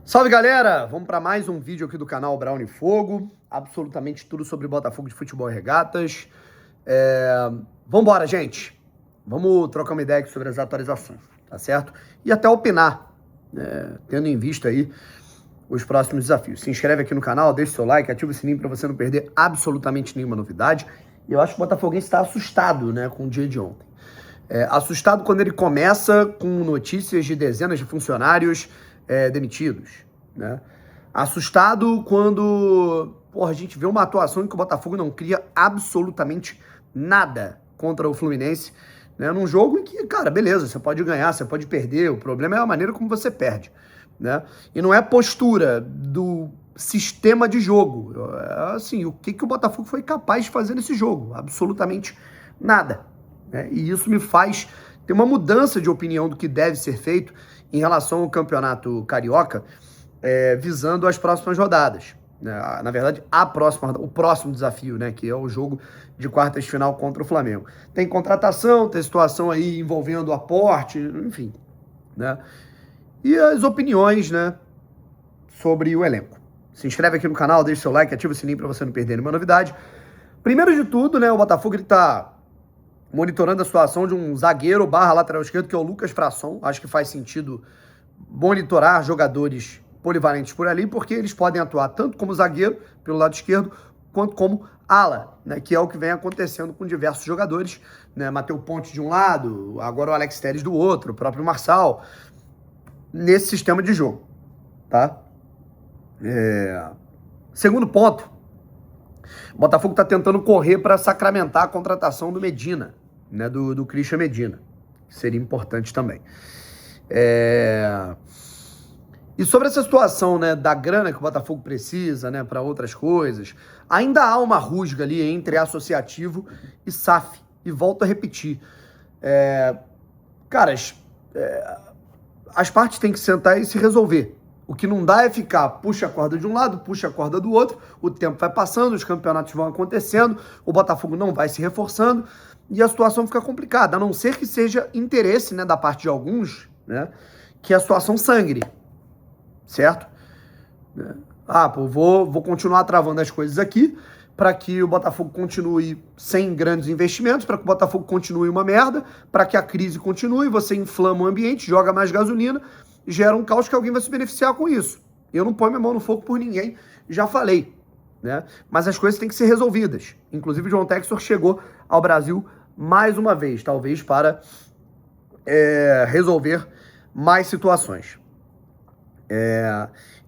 Salve, galera! Vamos para mais um vídeo aqui do canal Brown e Fogo. Absolutamente tudo sobre Botafogo de futebol e regatas. Vambora, gente! Vamos trocar uma ideia aqui sobre as atualizações, tá certo? E até opinar, tendo em vista aí os próximos desafios. Se inscreve aqui no canal, deixa o seu like, ativa o sininho para você não perder absolutamente nenhuma novidade. E eu acho que o Botafoguense está assustado, com o dia de ontem. Assustado quando ele começa com notícias de dezenas de funcionários demitidos, Assustado quando a gente vê uma atuação em que o Botafogo não cria absolutamente nada contra o Fluminense, num jogo em que, cara, beleza, você pode ganhar, você pode perder, o problema é a maneira como você perde, E não é postura do sistema de jogo, assim, o que o Botafogo foi capaz de fazer nesse jogo? Absolutamente nada, E isso me faz ter uma mudança de opinião do que deve ser feito em relação ao Campeonato Carioca, visando as próximas rodadas. Na verdade, o próximo desafio, que é o jogo de quartas de final contra o Flamengo. Tem contratação, tem situação aí envolvendo aporte, enfim. E as opiniões, sobre o elenco. Se inscreve aqui no canal, deixa seu like, ativa o sininho para você não perder nenhuma novidade. Primeiro de tudo, o Botafogo está monitorando a situação de um zagueiro / lateral esquerdo, que é o Lucas Frasson. Acho que faz sentido monitorar jogadores polivalentes por ali, porque eles podem atuar tanto como zagueiro, pelo lado esquerdo, quanto como ala, que é o que vem acontecendo com diversos jogadores, Matheus Ponte de um lado, agora o Alex Telles do outro, o próprio Marçal, nesse sistema de jogo, tá? Segundo ponto, o Botafogo está tentando correr para sacramentar a contratação do Medina, do Christian Medina, que seria importante também. E sobre essa situação, da grana que o Botafogo precisa, para outras coisas, ainda há uma rusga ali entre associativo e SAF. E volto a repetir. As partes têm que sentar e se resolver. O que não dá é ficar, puxa a corda de um lado, puxa a corda do outro, o tempo vai passando, os campeonatos vão acontecendo, o Botafogo não vai se reforçando e a situação fica complicada, a não ser que seja interesse, da parte de alguns, que a situação sangre, certo? Vou continuar travando as coisas aqui para que o Botafogo continue sem grandes investimentos, para que o Botafogo continue uma merda, para que a crise continue, você inflama o ambiente, joga mais gasolina, gera um caos que alguém vai se beneficiar com isso. Eu não ponho minha mão no fogo por ninguém, já falei, Mas as coisas têm que ser resolvidas. Inclusive o João Textor chegou ao Brasil mais uma vez, talvez para resolver mais situações.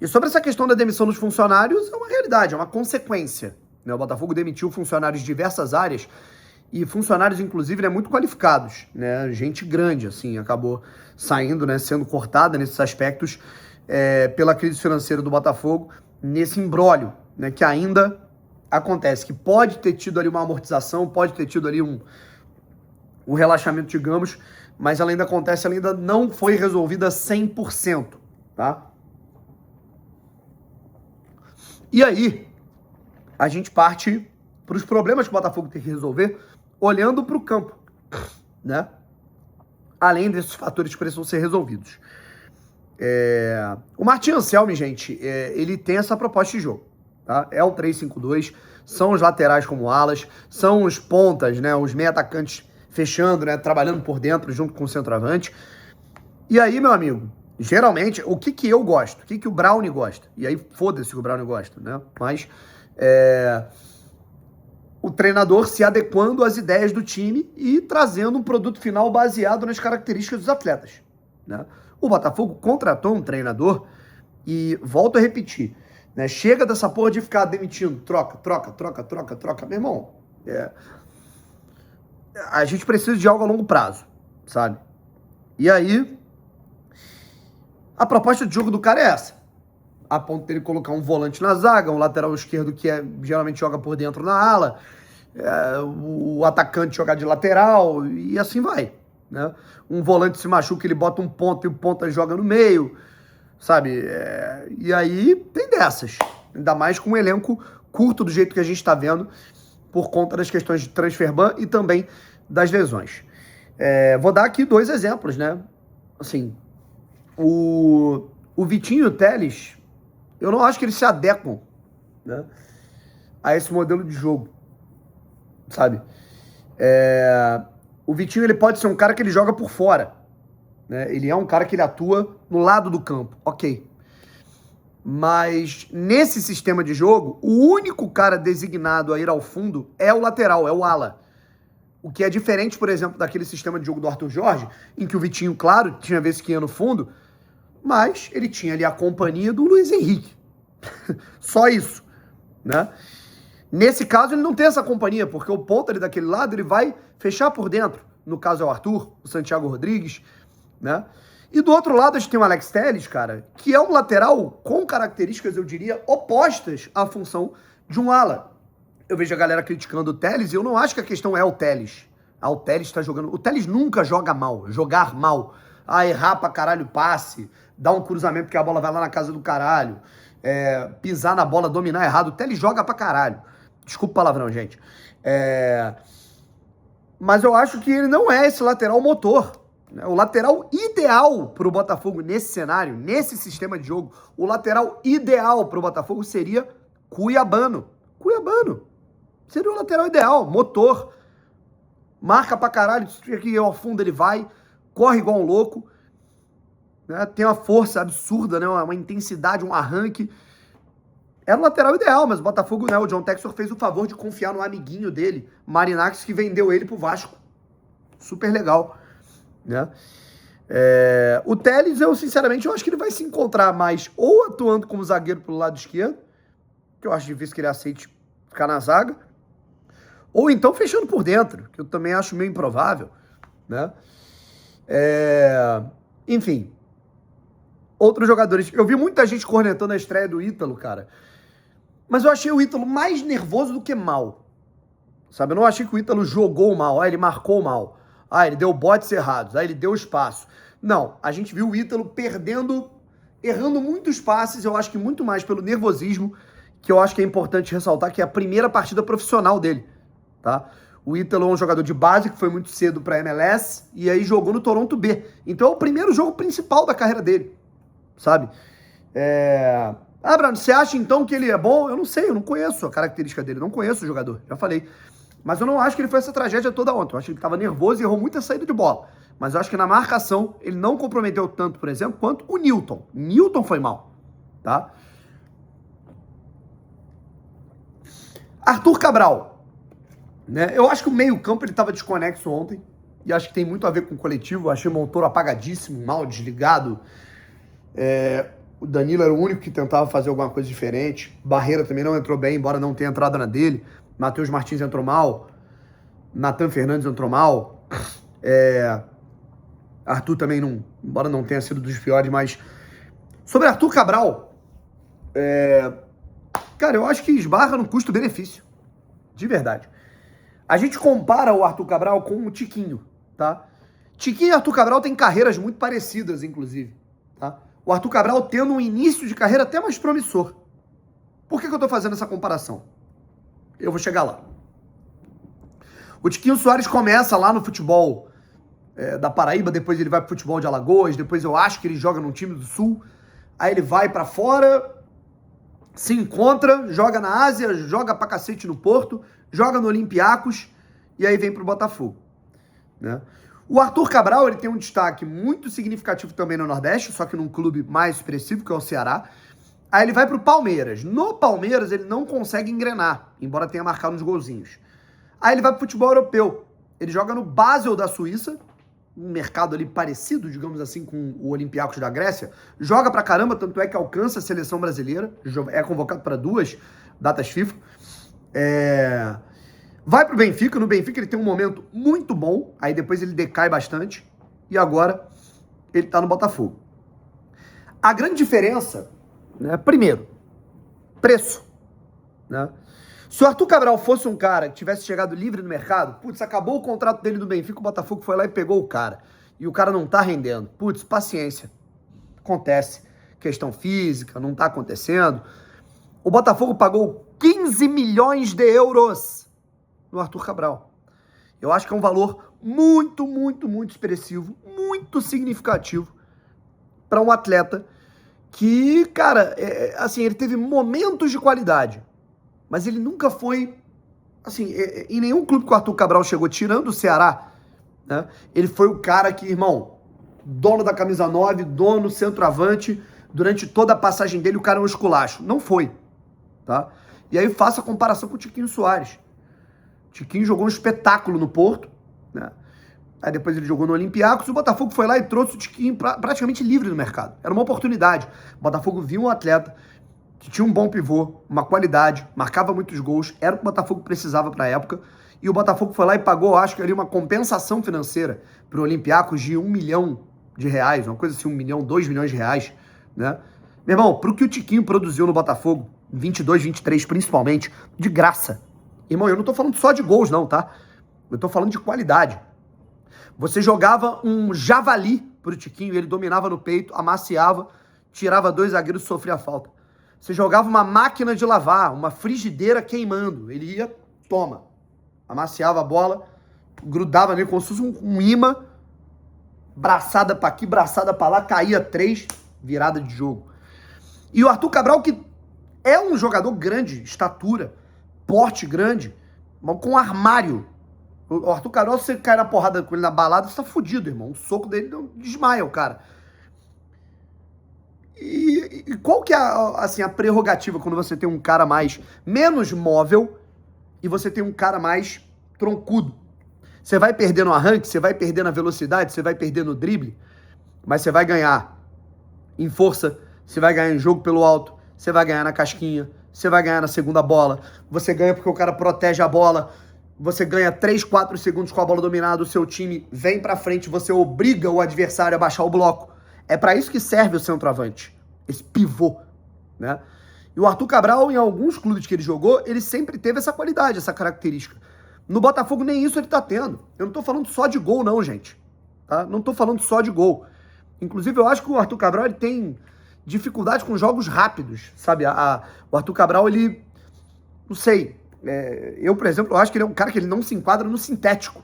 E sobre essa questão da demissão dos funcionários, é uma realidade, é uma consequência. O Botafogo demitiu funcionários de diversas áreas e funcionários, inclusive, muito qualificados, Gente grande, assim, acabou saindo, sendo cortada nesses aspectos pela crise financeira do Botafogo, nesse imbróglio, que ainda acontece, que pode ter tido ali uma amortização, pode ter tido ali um relaxamento, digamos, mas ela ainda acontece, ela ainda não foi resolvida 100%, tá? E aí, a gente parte para os problemas que o Botafogo tem que resolver olhando para o campo, Além desses fatores que precisam ser resolvidos. O Martin Anselmi, gente, ele tem essa proposta de jogo, tá? É o 3-5-2, são os laterais como alas, são os pontas, os meia atacantes fechando, trabalhando por dentro junto com o centroavante. E aí, meu amigo, geralmente, o que eu gosto? O que o Brownie gosta? E aí, foda-se que o Brownie gosta, Mas o treinador se adequando às ideias do time e trazendo um produto final baseado nas características dos atletas, O Botafogo contratou um treinador e, volto a repetir, chega dessa porra de ficar demitindo, troca. Meu irmão, a gente precisa de algo a longo prazo, sabe? E aí, a proposta de jogo do cara é essa. A ponto dele colocar um volante na zaga, um lateral esquerdo que geralmente joga por dentro na ala, o atacante jogar de lateral e assim vai, Um volante se machuca, ele bota um ponta e o ponta joga no meio, sabe? E aí tem dessas, ainda mais com um elenco curto do jeito que a gente está vendo, por conta das questões de transfer ban e também das lesões. Vou dar aqui 2 exemplos, Assim, o o Vitinho e o Telles, eu não acho que eles se adequam, né, a esse modelo de jogo, sabe? O Vitinho, ele pode ser um cara que ele joga por fora, né? Ele é um cara que ele atua no lado do campo, ok. Mas nesse sistema de jogo, o único cara designado a ir ao fundo é o lateral, é o ala. O que é diferente, por exemplo, daquele sistema de jogo do Arthur Jorge, em que o Vitinho, claro, tinha vezes que ia no fundo, mas ele tinha ali a companhia do Luiz Henrique. Só isso, né? Nesse caso, ele não tem essa companhia, porque o ponta ali daquele lado, ele vai fechar por dentro. No caso é o Arthur, o Santiago Rodrigues, né? E do outro lado, a gente tem o Alex Telles, cara, que é um lateral com características, eu diria, opostas à função de um ala. Eu vejo a galera criticando o Telles e eu não acho que a questão é o Telles. O Telles tá jogando... O Telles nunca joga mal, jogar mal. Errar pra caralho passe, dar um cruzamento que a bola vai lá na casa do caralho, pisar na bola, dominar errado. O Telles joga pra caralho. Desculpa o palavrão, gente. Mas eu acho que ele não é esse lateral motor. O lateral ideal para o Botafogo nesse cenário, nesse sistema de jogo, o lateral ideal para o Botafogo seria Cuiabano. Cuiabano. Seria o lateral ideal, motor. Marca pra caralho, que ao fundo ele vai, corre igual um louco, né? Tem uma força absurda, né? Uma intensidade, um arranque. Era o lateral ideal, mas o Botafogo, né? O John Textor fez o favor de confiar no amiguinho dele, Marinax, que vendeu ele pro Vasco. Super legal, né? O Telles, eu sinceramente, eu acho que ele vai se encontrar mais ou atuando como zagueiro pelo lado esquerdo, que eu acho difícil que ele aceite ficar na zaga, ou então fechando por dentro, que eu também acho meio improvável, né? Enfim, outros jogadores. Eu vi muita gente cornetando a estreia do Ítalo, cara, mas eu achei o Ítalo mais nervoso do que mal, sabe? Eu não achei que o Ítalo jogou mal, ele marcou mal, ele deu botes errados, ele deu espaço. Não, a gente viu o Ítalo errando muitos passes, eu acho que muito mais pelo nervosismo, que eu acho que é importante ressaltar, que é a primeira partida profissional dele, tá? O Ítalo é um jogador de base que foi muito cedo pra MLS e aí jogou no Toronto B. Então é o primeiro jogo principal da carreira dele, sabe? Bruno, você acha então que ele é bom? Eu não sei, eu não conheço a característica dele, não conheço o jogador, já falei. Mas eu não acho que ele foi essa tragédia toda ontem. Eu acho que ele estava nervoso e errou muita saída de bola. Mas eu acho que na marcação ele não comprometeu tanto, por exemplo, quanto o Newton. Newton foi mal, tá? Arthur Cabral, né? Eu acho que o meio-campo ele estava desconexo ontem e acho que tem muito a ver com o coletivo. Eu achei o Montoro apagadíssimo, mal, desligado. O Danilo era o único que tentava fazer alguma coisa diferente. Barreira também não entrou bem, embora não tenha entrado na dele. Matheus Martins entrou mal. Natan Fernandes entrou mal. Arthur também não, embora não tenha sido dos piores, mas sobre Arthur Cabral, cara, eu acho que esbarra no custo-benefício, de verdade. A gente compara o Arthur Cabral com o Tiquinho, tá? Tiquinho e Arthur Cabral têm carreiras muito parecidas, inclusive, tá? O Arthur Cabral tendo um início de carreira até mais promissor. Por que eu tô fazendo essa comparação? Eu vou chegar lá. O Tiquinho Soares começa lá no futebol da Paraíba, depois ele vai pro futebol de Alagoas, depois eu acho que ele joga num time do Sul, aí ele vai pra fora, se encontra, joga na Ásia, joga pra cacete no Porto, joga no Olympiacos e aí vem pro Botafogo, né? O Arthur Cabral, ele tem um destaque muito significativo também no Nordeste, só que num clube mais expressivo, que é o Ceará. Aí ele vai pro Palmeiras. No Palmeiras ele não consegue engrenar, embora tenha marcado uns golzinhos. Aí ele vai pro futebol europeu. Ele joga no Basel da Suíça, um mercado ali parecido, digamos assim, com o Olympiacos da Grécia. Joga pra caramba, tanto é que alcança a seleção brasileira. É convocado para 2 datas FIFA. Vai pro Benfica. No Benfica ele tem um momento muito bom. Aí depois ele decai bastante. E agora ele tá no Botafogo. A grande diferença, né, primeiro, preço, né? Se o Arthur Cabral fosse um cara que tivesse chegado livre no mercado, putz, acabou o contrato dele do Benfica, o Botafogo foi lá e pegou o cara. E o cara não tá rendendo. Putz, paciência. Acontece. Questão física, não tá acontecendo. O Botafogo pagou 15 milhões de euros no Arthur Cabral. Eu acho que é um valor muito, muito, muito expressivo, muito significativo para um atleta que, cara, assim, ele teve momentos de qualidade, mas ele nunca foi, assim, em nenhum clube que o Arthur Cabral chegou, tirando o Ceará, né, ele foi o cara que, irmão, dono da camisa 9, dono, centroavante, durante toda a passagem dele o cara é um esculacho. Não foi, tá? E aí faça a comparação com o Tiquinho Soares. Tiquinho jogou um espetáculo no Porto, né? Aí depois ele jogou no Olympiacos, o Botafogo foi lá e trouxe o Tiquinho praticamente livre no mercado. Era uma oportunidade. O Botafogo viu um atleta que tinha um bom pivô, uma qualidade, marcava muitos gols, era o que o Botafogo precisava para a época, e o Botafogo foi lá e pagou, acho que ali, uma compensação financeira para o Olympiacos de R$1 milhão, uma coisa assim, 1 milhão, 2 milhões de reais, né? Meu irmão, pro que o Tiquinho produziu no Botafogo, 22, 23 principalmente, de graça. Irmão, eu não tô falando só de gols não, tá? Eu tô falando de qualidade. Você jogava um javali pro Tiquinho, ele dominava no peito, amaciava, tirava 2 zagueiros e sofria falta. Você jogava uma máquina de lavar, uma frigideira queimando, ele ia, toma, amaciava a bola, grudava nele como se fosse um imã, braçada pra aqui, braçada pra lá, caía 3, virada de jogo. E o Arthur Cabral, que é um jogador grande, estatura, porte grande, mas com armário. O Arthur Cabral, se você cair na porrada com ele na balada, você tá fudido, irmão. O soco dele não desmaia o cara. E qual que é assim, a prerrogativa quando você tem um cara menos móvel e você tem um cara mais troncudo? Você vai perder no arranque, você vai perder na velocidade, você vai perder no drible, mas você vai ganhar em força, você vai ganhar em jogo pelo alto, você vai ganhar na casquinha, você vai ganhar na segunda bola, você ganha porque o cara protege a bola, você ganha 3, 4 segundos com a bola dominada, o seu time vem pra frente, você obriga o adversário a baixar o bloco. É pra isso que serve o centroavante, esse pivô, né? E o Arthur Cabral, em alguns clubes que ele jogou, ele sempre teve essa qualidade, essa característica. No Botafogo nem isso ele tá tendo. Eu não tô falando só de gol não, gente. Tá? Não tô falando só de gol. Inclusive, eu acho que o Arthur Cabral ele tem dificuldade com jogos rápidos, sabe? O Arthur Cabral, ele... Não sei. Eu, por exemplo, eu acho que ele é um cara que ele não se enquadra no sintético,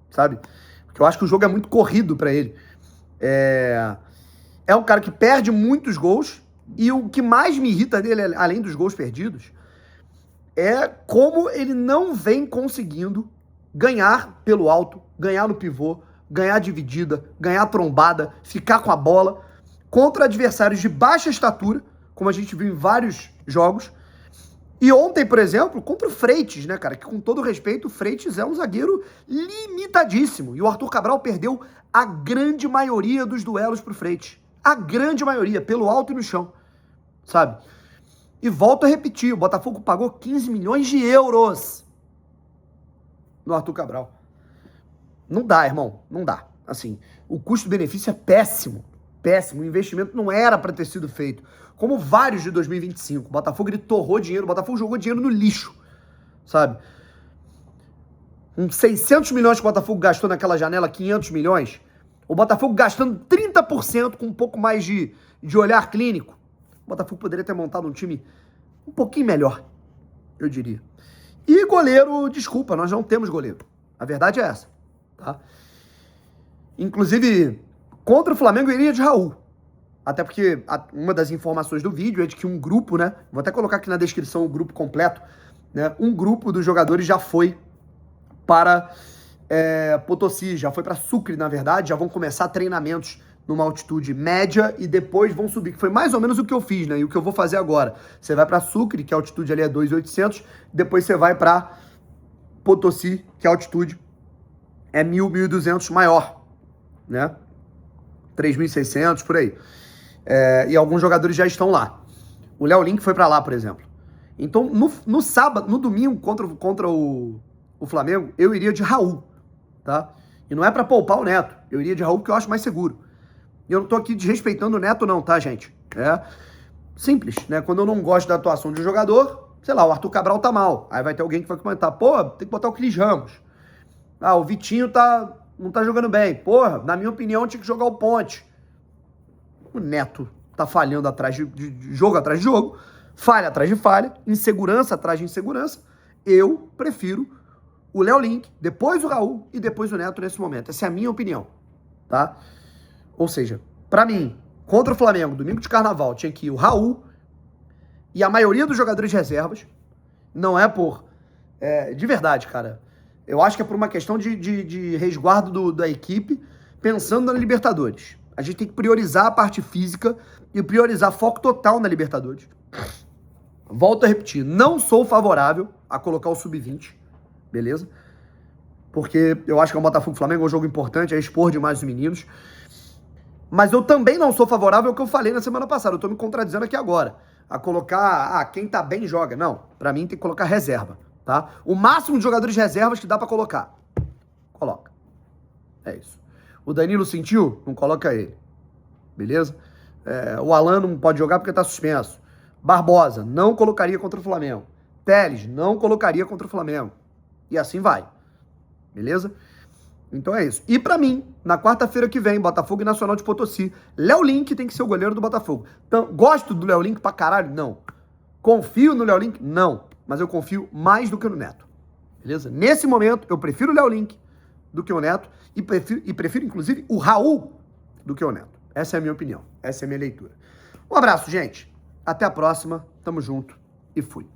sabe? Porque eu acho que o jogo é muito corrido pra ele. É um cara que perde muitos gols e o que mais me irrita dele, além dos gols perdidos, é como ele não vem conseguindo ganhar pelo alto, ganhar no pivô, ganhar dividida, ganhar trombada, ficar com a bola contra adversários de baixa estatura, como a gente viu em vários jogos. E ontem, por exemplo, contra o Freitas, né, cara? Que com todo respeito, o Freitas é um zagueiro limitadíssimo. E o Arthur Cabral perdeu a grande maioria dos duelos pro Freitas. A grande maioria, pelo alto e no chão, sabe? E volto a repetir, o Botafogo pagou 15 milhões de euros no Arthur Cabral. Não dá, irmão, não dá. Assim, o custo-benefício é péssimo, péssimo. O investimento não era para ter sido feito. Como vários de 2025. O Botafogo, ele torrou dinheiro, o Botafogo jogou dinheiro no lixo, sabe? Uns 600 milhões que o Botafogo gastou naquela janela, 500 milhões. O Botafogo gastando 30% com um pouco mais de olhar clínico. O Botafogo poderia ter montado um time um pouquinho melhor, eu diria. E goleiro, desculpa, nós não temos goleiro. A verdade é essa, tá? Inclusive, contra o Flamengo, eu iria de Raul. Até porque uma das informações do vídeo é de que um grupo, né? Vou até colocar aqui na descrição o grupo completo, né? Um grupo dos jogadores já foi para Potosí, já foi para Sucre, na verdade. Já vão começar treinamentos numa altitude média e depois vão subir, que foi mais ou menos o que eu fiz, né? E o que eu vou fazer agora. Você vai para Sucre, que a altitude ali é 2.800, depois você vai para Potosí, que a altitude é 1.000, 1.200 maior, né? 3.600, por aí. E alguns jogadores já estão lá. O Léo Link foi para lá, por exemplo. Então, no sábado, no domingo, contra o Flamengo, eu iria de Raul, tá? E não é para poupar o Neto. Eu iria de Raul porque eu acho mais seguro. E eu não tô aqui desrespeitando o Neto não, tá, gente? É simples, né? Quando eu não gosto da atuação de um jogador, sei lá, o Arthur Cabral tá mal. Aí vai ter alguém que vai comentar, pô, tem que botar o Cris Ramos. Ah, o Vitinho não tá jogando bem. Porra, na minha opinião, tinha que jogar o Ponte. O Neto tá falhando atrás de jogo atrás de jogo, falha atrás de falha, insegurança atrás de insegurança. Eu prefiro o Léo Link, depois o Raul e depois o Neto nesse momento. Essa é a minha opinião, tá? Ou seja, pra mim, Contra o Flamengo, domingo de carnaval, tinha que ir o Raul e a maioria dos jogadores reservas. Não é por... de verdade, cara. Eu acho que é por uma questão de resguardo da equipe, pensando na Libertadores. A gente tem que priorizar a parte física e priorizar foco total na Libertadores. Volto a repetir, não sou favorável a colocar o Sub-20, beleza? Porque eu acho que é um Botafogo e Flamengo, é um jogo importante, é expor demais os meninos. Mas eu também não sou favorável ao que eu falei na semana passada, eu tô me contradizendo aqui agora. A colocar, quem tá bem joga. Não, pra mim tem que colocar reserva, tá? O máximo de jogadores reservas que dá pra colocar. Coloca. É isso. O Danilo sentiu? Não coloca ele. Beleza? O Alan não pode jogar porque tá suspenso. Barbosa, não colocaria contra o Flamengo. Telles, não colocaria contra o Flamengo. E assim vai. Beleza? Então é isso. E pra mim, na quarta-feira que vem, Botafogo e Nacional de Potosí, Léo Link tem que ser o goleiro do Botafogo. Então, gosto do Léo Link pra caralho? Não. Confio no Léo Link? Não. Mas eu confio mais do que no Neto. Beleza? Nesse momento, eu prefiro o Léo Link do que o Neto e prefiro inclusive, o Raul do que o Neto. Essa é a minha opinião. Essa é a minha leitura. Um abraço, gente. Até a próxima. Tamo junto e fui.